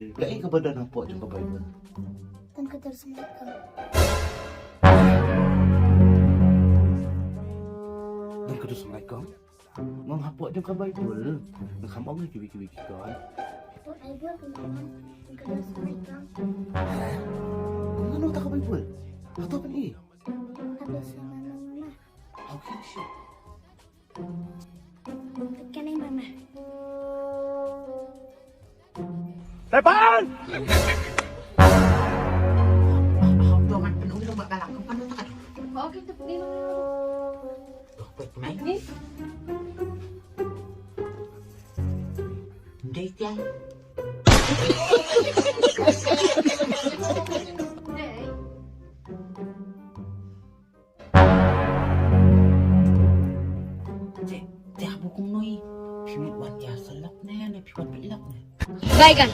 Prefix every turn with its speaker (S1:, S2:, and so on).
S1: KAEY ka ba dah nampak jong ka Bible?
S2: Tan ka terus mereka.
S1: Dan ka Assalamualaikum. Mang hapok jong ka Bible. Nang hambang ni kiwi-kiwi kan.
S2: Itu Bible kemudian tan ka terus mereka.
S1: Kung ano ta ka Bible? Ato pa ni.
S2: Habis sama mama.
S1: Okay, shit.
S2: Kanay mama.
S3: Depan!
S4: Doman penuh lu bakal aku penuh tak ada.
S2: Oh, kita pergi mama.
S4: Dokter pemain.
S2: Ni.
S4: Ndai tiang.
S2: Dai.
S4: Tiang bukung noi. Piwit wan tiang selok na yan. Piwit pilak na.
S2: Baikkan.